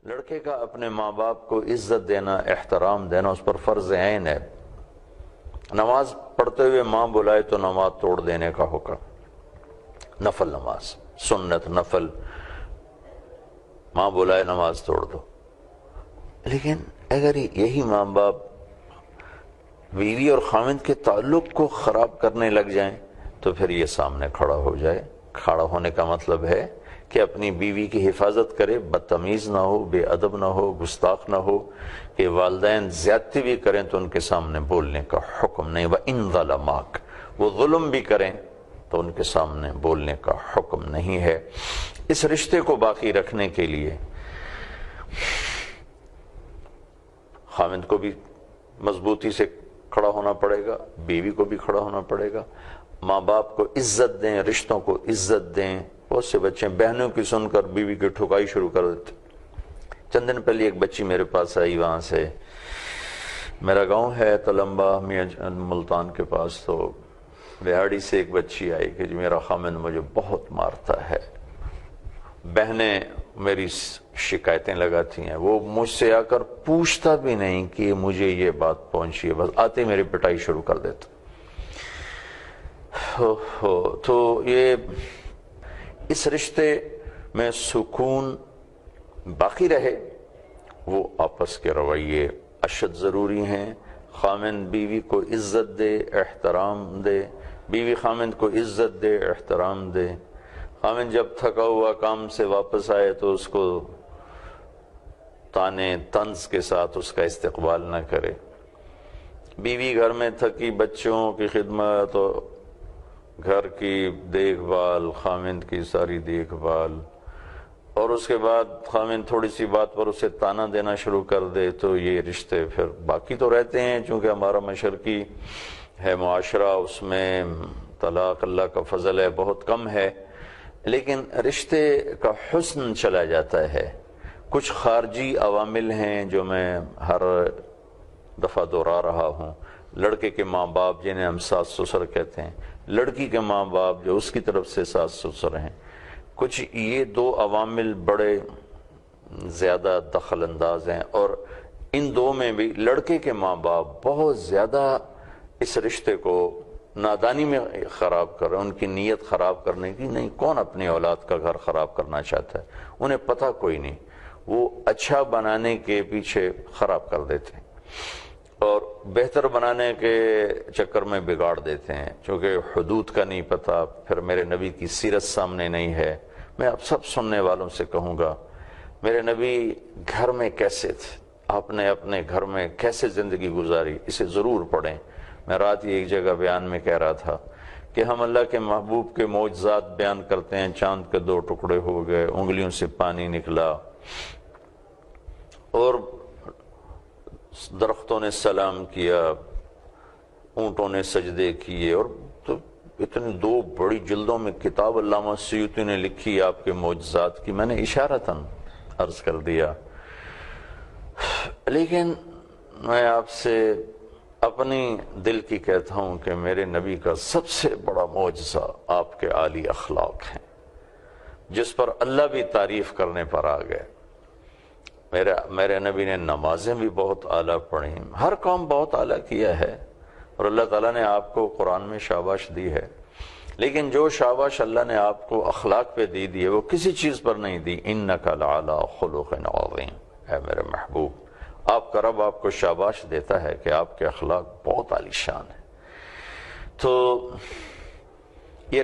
لڑکے کا اپنے ماں باپ کو عزت دینا، احترام دینا اس پر فرض عین ہے۔ نماز پڑھتے ہوئے ماں بلائے تو نماز توڑ دینے کا حکم، نفل نماز، سنت نفل، ماں بلائے نماز توڑ دو۔ لیکن اگر یہی ماں باپ بیوی اور خاوند کے تعلق کو خراب کرنے لگ جائیں تو پھر یہ سامنے کھڑا ہو جائے۔ کھڑا ہونے کا مطلب ہے کہ اپنی بیوی کی حفاظت کرے، بدتمیز نہ ہو، بے ادب نہ ہو، گستاخ نہ ہو، کہ والدین زیادتی بھی کریں تو ان کے سامنے بولنے کا حکم نہیں۔ وَإِن ظَلَمَاكَ، وہ ظلم بھی کریں تو ان کے سامنے بولنے کا حکم نہیں ہے۔ اس رشتے کو باقی رکھنے کے لیے خاوند کو بھی مضبوطی سے کھڑا ہونا پڑے گا، بیوی کو بھی کھڑا ہونا پڑے گا، ماں باپ کو عزت دیں، رشتوں کو عزت دیں۔ بہت سے بچے بہنوں کی سن کر بیوی کی ٹھکائی شروع کر دیتے۔ چند دن پہلے ایک بچی میرے پاس آئی، وہاں سے میرا گاؤں ہے تلمبا میاں ملتان کے پاس، تو بہاڑی سے ایک بچی آئی کہ جی میرا خامند مجھے بہت مارتا ہے، بہنیں میری شکایتیں لگاتی ہیں، وہ مجھ سے آ کر پوچھتا بھی نہیں کہ مجھے یہ بات پہنچی ہے، بس آتے میری پٹائی شروع کر دیتا۔ تو یہ اس رشتے میں سکون باقی رہے، وہ آپس کے رویے اشد ضروری ہیں۔ خامند بیوی کو عزت دے، احترام دے، بیوی خامند کو عزت دے، احترام دے۔ خامند جب تھکا ہوا کام سے واپس آئے تو اس کو تانے طنز کے ساتھ اس کا استقبال نہ کرے۔ بیوی گھر میں تھکی، بچوں کی خدمت، گھر کی دیکھ بھال، خامند کی ساری دیکھ بھال، اور اس کے بعد خامند تھوڑی سی بات پر اسے تانا دینا شروع کر دے تو یہ رشتے پھر باقی تو رہتے ہیں، چونکہ ہمارا مشرقی ہے معاشرہ، اس میں طلاق اللہ کا فضل ہے بہت کم ہے، لیکن رشتے کا حسن چلا جاتا ہے۔ کچھ خارجی عوامل ہیں جو میں ہر دفعہ دہرا رہا ہوں۔ لڑکے کے ماں باپ جنہیں ہم ساس سسر کہتے ہیں، لڑکی کے ماں باپ جو اس کی طرف سے ساس سسر ہیں، کچھ یہ دو عوامل بڑے زیادہ دخل انداز ہیں، اور ان دو میں بھی لڑکے کے ماں باپ بہت زیادہ اس رشتے کو نادانی میں خراب کر رہے ہیں، ان کی نیت خراب کرنے کی نہیں۔ کون اپنی اولاد کا گھر خراب کرنا چاہتا ہے؟ انہیں پتہ کوئی نہیں، وہ اچھا بنانے کے پیچھے خراب کر دیتے ہیں اور بہتر بنانے کے چکر میں بگاڑ دیتے ہیں، چونکہ حدود کا نہیں پتہ، پھر میرے نبی کی سیرت سامنے نہیں ہے۔ میں اب سب سننے والوں سے کہوں گا، میرے نبی گھر میں کیسے تھے، آپ نے اپنے گھر میں کیسے زندگی گزاری، اسے ضرور پڑھیں۔ میں رات ہی ایک جگہ بیان میں کہہ رہا تھا کہ ہم اللہ کے محبوب کے معجزات بیان کرتے ہیں، چاند کے 2 ٹکڑے ہو گئے، انگلیوں سے پانی نکلا، اور درختوں نے سلام کیا، اونٹوں نے سجدے کیے، اور تو اتنی 2 بڑی جلدوں میں کتاب علامہ سیوطی نے لکھی آپ کے معجزات کی، میں نے اشارتاً عرض کر دیا۔ لیکن میں آپ سے اپنی دل کی کہتا ہوں کہ میرے نبی کا سب سے بڑا معجزہ آپ کے عالی اخلاق ہیں، جس پر اللہ بھی تعریف کرنے پر آ گئے۔ میرے نبی نے نمازیں بھی بہت اعلیٰ پڑھیں، ہر کام بہت اعلیٰ کیا ہے، اور اللہ تعالیٰ نے آپ کو قرآن میں شاباش دی ہے، لیکن جو شاباش اللہ نے آپ کو اخلاق پہ دی ہے وہ کسی چیز پر نہیں دی۔ اِنَّكَ لَعَلَىٰ خُلُقٍ عَظِيمٍ، اے میرے محبوب، آپ کا رب آپ کو شاباش دیتا ہے کہ آپ کے اخلاق بہت عالی شان ہیں۔ تو یہ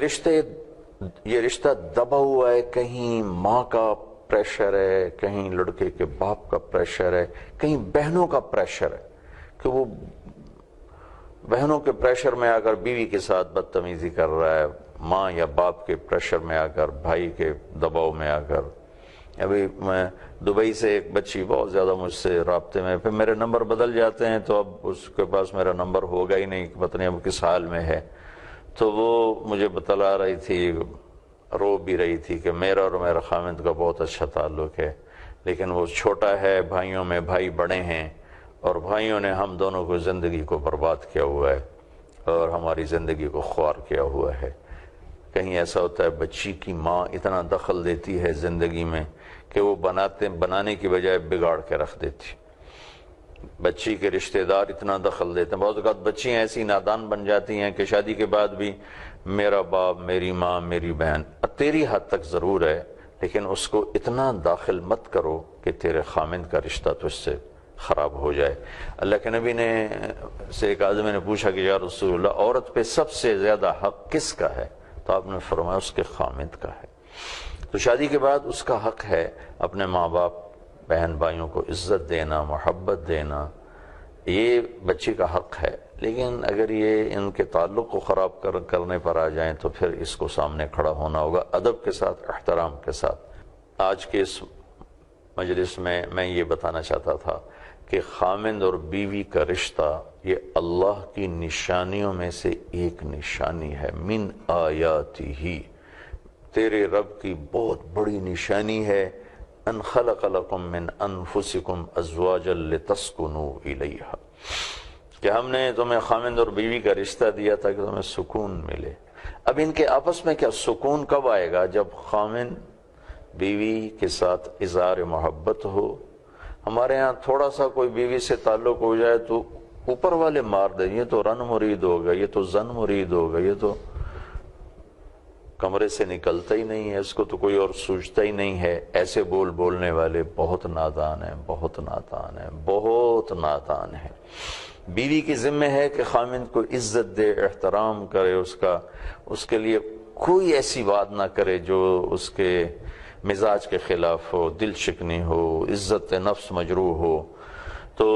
رشتہ دبا ہوا ہے، کہیں ماں کا پریشر ہے، کہیں لڑکے کے باپ کا پریشر ہے، کہیں بہنوں کا پریشر ہے کہ وہ بہنوں کے پریشر میں آ کر بیوی کے ساتھ بدتمیزی کر رہا ہے، ماں یا باپ کے پریشر میں آ کر، بھائی کے دباؤ میں آ کر۔ ابھی میں دبئی سے ایک بچی بہت زیادہ مجھ سے رابطے میں، پھر میرے نمبر بدل جاتے ہیں تو اب اس کے پاس میرا نمبر ہوگا ہی نہیں، پتہ نہیں اب کس حال میں ہے، تو وہ مجھے بتلا رہی تھی، رو بھی رہی تھی کہ میرا اور میرا خامند کا بہت اچھا تعلق ہے، لیکن وہ چھوٹا ہے، بھائیوں میں بھائی بڑے ہیں، اور بھائیوں نے ہم دونوں کو زندگی کو برباد کیا ہوا ہے اور ہماری زندگی کو خوار کیا ہوا ہے۔ کہیں ایسا ہوتا ہے بچی کی ماں اتنا دخل دیتی ہے زندگی میں کہ وہ بنانے کی بجائے بگاڑ کے رکھ دیتی. بچی کے رشتہ دار اتنا دخل دیتے ہیں. بعض اوقات بچیاں ایسی نادان بن جاتی ہیں کہ شادی کے بعد بھی میرا باپ، میری ماں، میری بہن. تیری حد تک ضرور ہے، لیکن اس کو اتنا داخل مت کرو کہ تیرے خامند کا رشتہ تجھ سے خراب ہو جائے. اللہ کے نبی نے سے ایک آدمی نے پوچھا کہ یا رسول اللہ، عورت پہ سب سے زیادہ حق کس کا ہے؟ تو آپ نے فرمایا اس کے خامند کا ہے. تو شادی کے بعد اس کا حق ہے اپنے ماں باپ، بہن بھائیوں کو عزت دینا، محبت دینا، یہ بچی کا حق ہے. لیکن اگر یہ ان کے تعلق کو خراب کرنے پر آ جائیں تو پھر اس کو سامنے کھڑا ہونا ہوگا ادب کے ساتھ، احترام کے ساتھ. آج کے اس مجلس میں یہ بتانا چاہتا تھا کہ خامند اور بیوی کا رشتہ یہ اللہ کی نشانیوں میں سے ایک نشانی ہے. من آیاتہ، تیرے رب کی بہت بڑی نشانی ہے. ان خلق لکم من انفسکم ازواجا لتسکنوا الیہا، کہ ہم نے تمہیں خامند اور بیوی کا رشتہ دیا تھا کہ تمہیں سکون ملے. اب ان کے آپس میں کیا سکون کب آئے گا؟ جب خامند بیوی کے ساتھ اظہار محبت ہو. ہمارے ہاں تھوڑا سا کوئی بیوی سے تعلق ہو جائے تو اوپر والے مار دیں، یہ تو رن مرید ہوگا، یہ تو زن مرید ہوگا، یہ تو کمرے سے نکلتا ہی نہیں ہے، اس کو تو کوئی اور سوچتا ہی نہیں ہے. ایسے بولنے والے بہت نادان ہیں، بہت نادان ہیں، بہت نادان ہیں. بیوی کی ذمہ ہے کہ خامند کو عزت دے، احترام کرے، اس کے لیے کوئی ایسی بات نہ کرے جو اس کے مزاج کے خلاف ہو، دل شکنی ہو، عزت نفس مجروح ہو. تو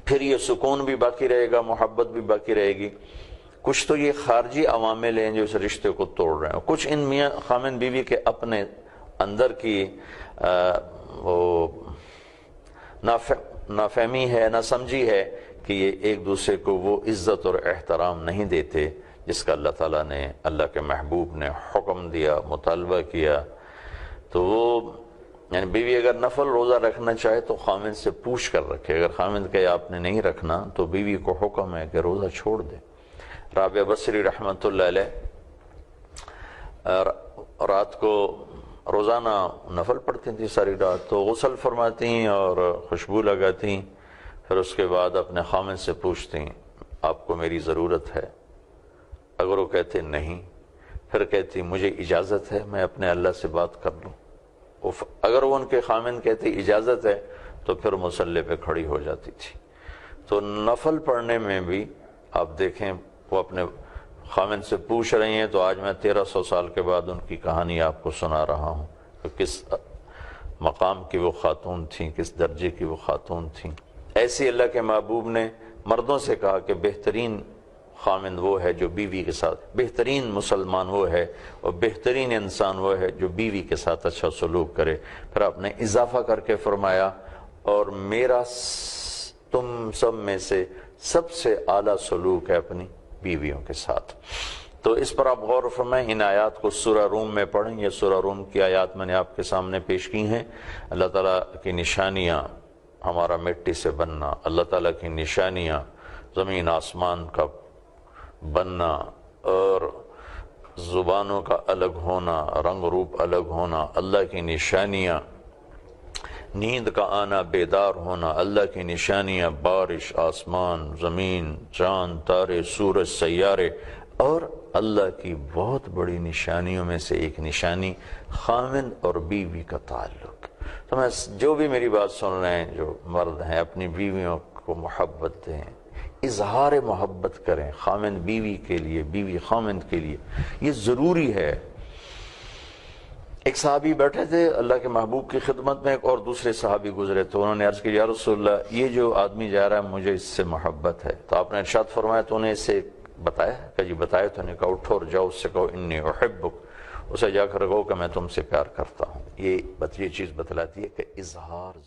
پھر یہ سکون بھی باقی رہے گا، محبت بھی باقی رہے گی. کچھ تو یہ خارجی عوامل ہیں جو اس رشتے کو توڑ رہے ہیں، کچھ ان میاں خامند بیوی کے اپنے اندر کی وہ نافہمی ہے، نہ سمجھی ہے کہ یہ ایک دوسرے کو وہ عزت اور احترام نہیں دیتے جس کا اللہ تعالیٰ نے، اللہ کے محبوب نے حکم دیا، مطالبہ کیا. تو وہ یعنی بیوی اگر نفل روزہ رکھنا چاہے تو خامند سے پوچھ کر رکھے. اگر خامند کہے آپ نے نہیں رکھنا تو بیوی کو حکم ہے کہ روزہ چھوڑ دے. رابعہ بصری رحمۃ اللہ علیہ رات کو روزانہ نفل پڑھتی تھیں ساری رات، تو غسل فرماتی اور خوشبو لگاتی، پھر اس کے بعد اپنے خامند سے پوچھتی آپ کو میری ضرورت ہے؟ اگر وہ کہتے نہیں، پھر کہتی مجھے اجازت ہے میں اپنے اللہ سے بات کر لوں. اگر وہ ان کے خامند کہتے اجازت ہے تو پھر مصلی پہ کھڑی ہو جاتی تھی. تو نفل پڑھنے میں بھی آپ دیکھیں وہ اپنے خامند سے پوچھ رہی ہیں. تو آج میں 1300 سال کے بعد ان کی کہانی آپ کو سنا رہا ہوں کہ کس مقام کی وہ خاتون تھیں، کس درجے کی وہ خاتون تھیں. ایسی اللہ کے محبوب نے مردوں سے کہا کہ بہترین خامند وہ ہے جو بیوی کے ساتھ، بہترین مسلمان وہ ہے اور بہترین انسان وہ ہے جو بیوی کے ساتھ اچھا سلوک کرے. پھر آپ نے اضافہ کر کے فرمایا اور میرا تم سب میں سے سب سے اعلیٰ سلوک ہے اپنی بیویوں کے ساتھ. تو اس پر آپ غور فرمائیں. ان آیات کو سورہ روم میں پڑھیں. یہ سورہ روم کی آیات میں نے آپ کے سامنے پیش کی ہیں. اللہ تعالیٰ کی نشانیاں، ہمارا مٹی سے بننا، اللہ تعالیٰ کی نشانیاں زمین آسمان کا بننا اور زبانوں کا الگ ہونا، رنگ روپ الگ ہونا، اللہ کی نشانیاں، نیند کا آنا، بیدار ہونا، اللہ کی نشانیاں، بارش، آسمان، زمین، چاند، تارے، سورج، سیارے، اور اللہ کی بہت بڑی نشانیوں میں سے ایک نشانی خامند اور بیوی کا تعلق. تو میں جو بھی میری بات سن رہے ہیں، جو مرد ہیں، اپنی بیویوں کو محبت دیں، اظہار محبت کریں خامند بیوی کے لیے، بیوی خامند کے لیے. یہ ضروری ہے. ایک صحابی بیٹھے تھے اللہ کے محبوب کی خدمت میں، ایک اور دوسرے صحابی گزرے تو انہوں نے عرض کی یا رسول اللہ یہ جو آدمی جا رہا ہے مجھے اس سے محبت ہے. تو آپ نے ارشاد فرمایا تو انہیں اسے بتایا کہ جی بتایا. تو انہیں کہا اٹھو اور جاؤ اس سے کہو انی احبک، اسے جا کر کہو کہ میں تم سے پیار کرتا ہوں. یہ چیز بتلاتی ہے کہ اظہار